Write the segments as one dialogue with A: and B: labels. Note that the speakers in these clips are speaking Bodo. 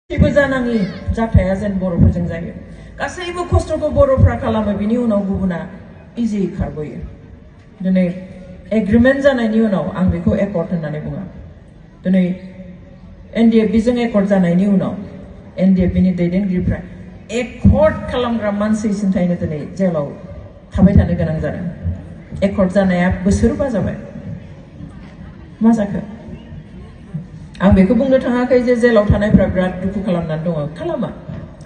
A: जेबो जानाङि जाथाया जेन बर'फोरजों जायो गासैबो खस्थ'खौ बर'फ्रा खालामो बिनि उनाव गुबुना इजि खारबोयो दिनै एग्रीमेन्ट जानायनि उनाव आं बेखौ एकर्ड होननानै बुङा दिनै एनडिएफबि जों एकर्ड जानायनि उनाव एनडिएफबि नि दैदेनगिरिफ्रा एकर्ड खालामग्रा मानसि सिन्थायनो दिनै जेलाव थाबाय थानो गोनां जादों एकर्ड जानाया बोसोरबा जाबाय मा जाखो आं बेखौ बुंनो थाङाखै जे जेलाव थानायफ्रा बिराद दुखु खालामनानै दङ खालामा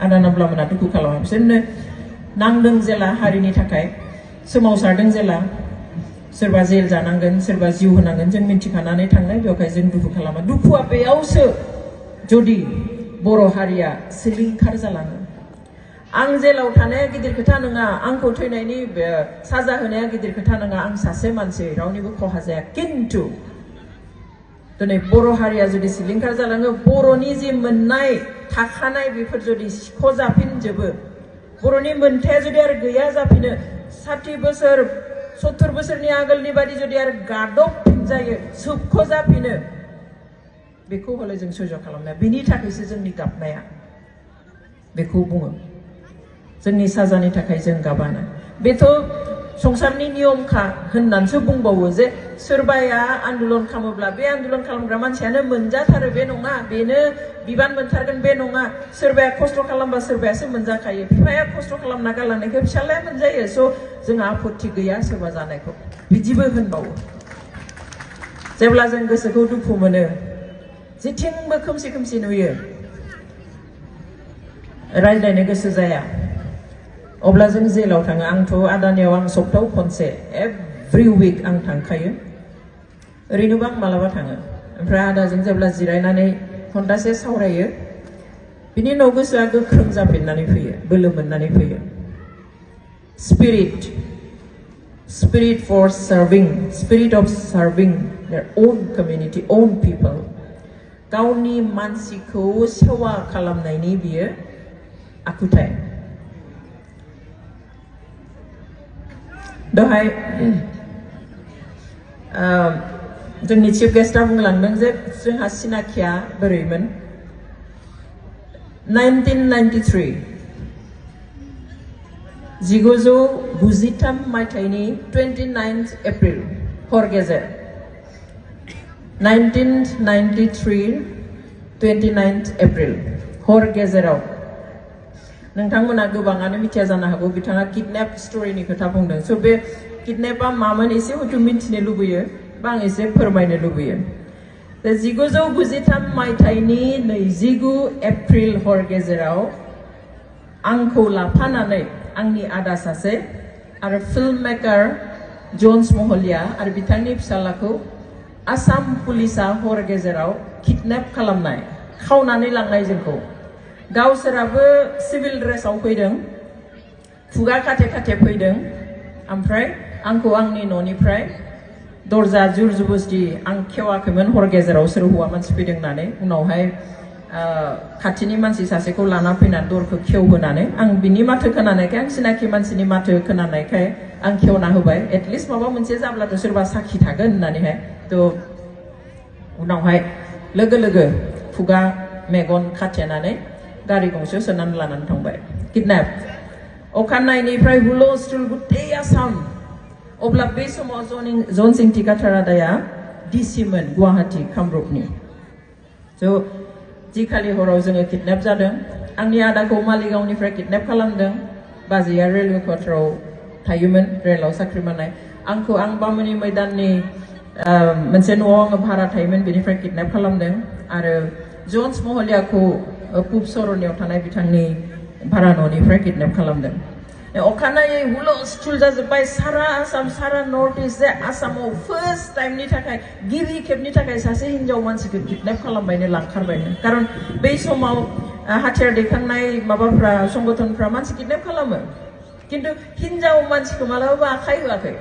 A: आदा नाब्लामोना दुखु खालामा बिसोरनो नांदों जेला हारिनि थाखाय सोमावसारदों जेला सोरबा जेल जानांगोन सोरबा जिउ होनांगोन जों मिन्थिखानानै थांनाय बेवहाय जों दुखु खालामा दुखुआ बेयावसो जुदि बर' हारिया सिलिंखार जालाङो आं जेलाव थानाया गिदिर खोथा नङा आंखौ थैनायनि साजा होनाया गिदिर खोथा नङा आं सासे मानसि रावनिबो खहा जाया किन्तु दिनै बर' हारिया जुदि सिलिंखार जालाङो बर'नि जि मोननाय थाखानाय बेफोर जुदि सिख'जाफिनजोबो बर'नि मोनथाया जुदि आरो गैया जाफिनो 60 बोसोर 70 बोसोरनि आगोलनि बादि जुदि आरो गादबफिनजायो सोबख'जाफिनो बेखौ हले जों सैज' खालामनाया बिनि थाखायसो जोंनि गाबनाया बेखौ बुङो जोंनि साजानि थाखाय जों गाबाना बेथ' संसारनि नियमखा होननानैसो बुंबावो जे सोरबाया आन्दोलन खालामोब्ला बे आन्दोलन खालामग्रा मानसियानो मोनजाथारो बे नङा बेनो बिबान मोनथारगोन बे नङा सोरबाया खस्थ' खालामबा सोरबायासो मोनजाखायो बिफाया खस्थ' खालामना गालांनायखौ फिसालाया मोनजायो स' जोंहा आपत्ति गैया सोरबा जानायखौ बिदिबो होनबावो जेब्ला जों गोसोखौ दुखु मोनो जेथिंबो खोमसि खोमसि नुयो रायज्लायनो गोसो जाया अब्ला जों जेलाव थाङो आंथ' आदानियाव आं सप्तायाव खनसे एभ्रि उइक आं थांखायो ओरैनोबा आं मालाबा थाङो ओमफ्राय आदाजों जेब्ला जिरायनानै घन्टासे सावरायो बिनि उनाव गोसोआ गोख्रों जाफिननानै फैयो बोलो मोननानै फैयो spirit for serving spirit of serving their own community own people गावनि मानसिखौ सेवा खालामनायनि बियो आखुथाय दहाय जोंनि चिफ गेस्टआ बुंलांदों जे जोंहा सिनाखिया बोरैमोन 1993 मायथाइनि 29 एप्रिल हर गेजेर 1993 29 एप्रिल हर गेजेराव नोंथांमोना गोबाङानो मिथिया जानो हागौ बिथाङा किडनेप स्टोरीनि खोथा बुंदों स' बे किडनेपआ मामोन एसे हयथ' मिन्थिनो लुबैयो बा आं एसे फोरमायनो लुबैयो 1993 मायथाइनि 29 एप्रिल हर गेजेराव आंखौ लाफानानै आंनि आदा सासे आरो फिल्म मेकार जन्स महलिया आरो बिथांनि फिसालाखौ आसाम पुलिसा हर गेजेराव किडनेप खालामनाय खावनानै लांनाय जोंखौ गावसोराबो सिभिल ड्रेसाव फैदों खुगा खाथे खाथे फैदों ओमफ्राय आंखौ आंनि न'निफ्राय दरजा जुर जुबुस्ति आं खेवाखैमोन हर गेजेराव सोर हौवा मानसि फैदों होननानै उनावहाय खाथिनि मानसि सासेखौ लाना फैनानै दरखौ खेवहोनानै आं बिनि माथो खोनानायखाय आं सिनाखि मानसिनि माथो खोनानायखाय आं खेवना होबाय एटलिस्ट माबा मोनसे जाब्लाथ' सोरबा साखि थागोन होननानैहाय थ' उनावहाय लोगो लोगो खुगा मेगन खाथेनानै गारि गंसेयाव सोनानै लानानै थांबाय किडनेप अखानायनिफ्राय हुलस्थुल गुथै आसाम अब्ला बे समाव जनसिं टिकाथारादाया डिसिमोन गुवाहाटी कामरुपनि स' जि खालि हराव जोङो किडनेप जादों आंनि आदाखौ मालिगावनिफ्राय किडनेप खालामदों बाजैया रेलवे क्वार्टाराव थायोमोन रेलाव साख्रि मावनाय आंखौ आं बामुनि मैदाननि मोनसे न'आव आङो भारा थायोमोन बेनिफ्राय किडनेप खालामदों आरो जन्स महलियाखौ पुब सरनियाव थानाय बिथांनि भारा न'निफ्राय किडनेप खालामदों अखानायै हुलस्थुल जाजोब्बाय सारा आसाम सारा नर्थ इस्ट जे आसामाव फार्स्ट टाइमनि थाखाय गिबि खेबनि थाखाय सासे हिनजाव मानसिखौ किडनेप खालामबायनो लांखारबायनो खारन बै समाव हाथियार दैखांनाय माबाफ्रा संगठनफ्रा मानसि किडनेप खालामो किन्तु हिनजाव मानसिखौ मालाबाबो आखाइ होआखै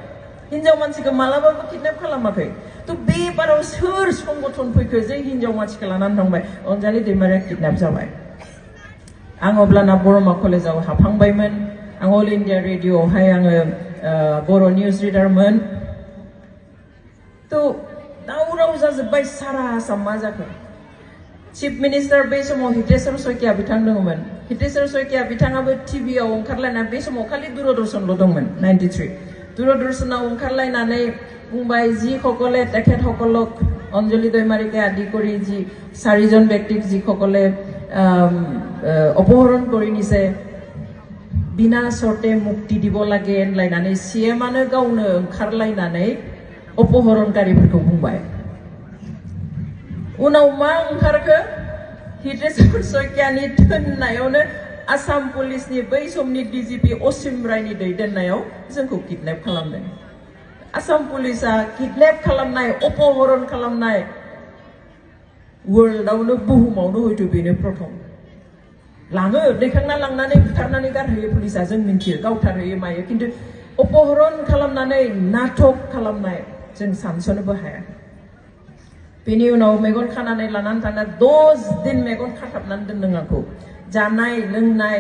A: हिनजाव मानसिखौ मालाबाबो किडनेप खालामाखै थ' बे बाराव सोर संगठन फैखो जे हिनजाव मानसिखौ लानानै थांबाय अनजालि दैमारिया किडनेप जाबाय आं अब्लाना बरमा कलेजाव हाबहांबायमोन आं अल इन्डिया रेडिअ'आवहाय आङो बर' निउज रिडारमोन थ' दावराव जाजोब्बाय सारा आसाम मा जाखो Chief Minister बे समाव हितेश्वर शइकिया बिथां दंमोन हितेश्वर शइकिया बिथाङाबो टिभिआव ओंखारलायना बे समाव खालि दूरदर्शनल' दंमोन 93 दूरदर्शनाव ओंखारलायनानै बुंबाय जी সকলে তেখেতসকলক অঞ্জলি দৈমাৰীকে আদি কৰি যি চাৰিজন ব্যক্তিক যি সকলে অপহৰণ কৰি নিছে বিনা শর্তে মুক্তি দিব লাগে লাইনাनै সিএমआनो गावनो ओंखारलायनानै अपहरणकारिफोरखौ बुंबाय उनाव मा ओंखारखो हितेश्वर शइकियानि थोननायावनो आसाम पुलिसनि बै समनि डीजीपी असीम रायनि दैदेननायाव जोंखौ किडनेप खालामदों आसाम पुलिसा किडनेप खालामनाय अपहरण खालामनाय वर्ल्डआवनो बुहुमावनो हयतो बेनो प्रथम लाङो दैखांना लांनानै बुथारनानै गारहैयो पुलिसा जों मिन्थियो गावथारहैयो मायो किन्तु अपहरण खालामनानै नाटक खालामनाय जों सानसनोबो हाया बेनि उनाव मेगन खानानै लानानै थांना 10 दिन मेगन खाथाबनानै दोनदों आंखौ जानाय लोंनाय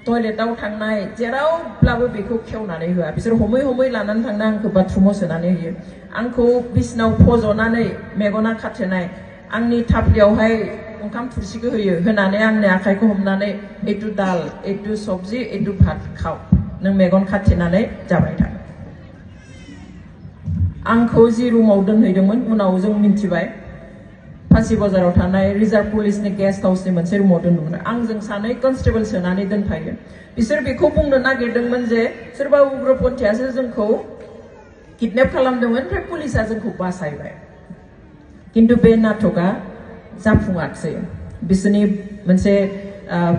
A: टयलेटाव थांनाय जेरावब्लाबो बेखौ खेवनानै होआ बिसोर हमै हमै लानानै थांना आंखौ बाथरुमाव सोनानै होयो आंखौ बिसनाव फज'नानै मेगना खाथेनाय आंनि थाफ्लियावहाय ओंखाम थुरसिखौ होयो होनानै आंनि आखाइखौ हमनानै एटु दाल एटु सब्जी एटु भात खाव नों मेगन खाथेनानै जाबाय था आंखौ जि रुमाव दोनहैदोंमोन उनाव जों मिन्थिबाय फासि बाजाराव थानाय रिजार्भ पुलिसनि गेस्ट हाउसनि मोनसे रुमाव दोनदोंमोन आंजों सानै कनस्टेबल सोनानै दोनफायो बिसोर बेखौ बुंनो नागिरदोंमोन जे सोरबा उग्रपन्थीयासो जोंखौ किडनेप खालामदोंमोन ओमफ्राय पुलिसा जोंखौ बासायबाय किन्तु बे नाटकआ जाफुङाखै बिसोरनि मोनसे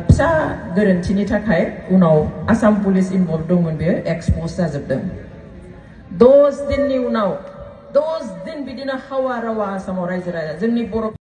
A: फिसा गोरोन्थिनि थाखाय उनाव आसाम पुलिस इनभल्व दंमोन बेयो एक्सप'ज जाजोबदों 10 दिननि उनाव 10 दिन बिदिनो हावा रावा आसामाव रायजो राजा जोंनि बर'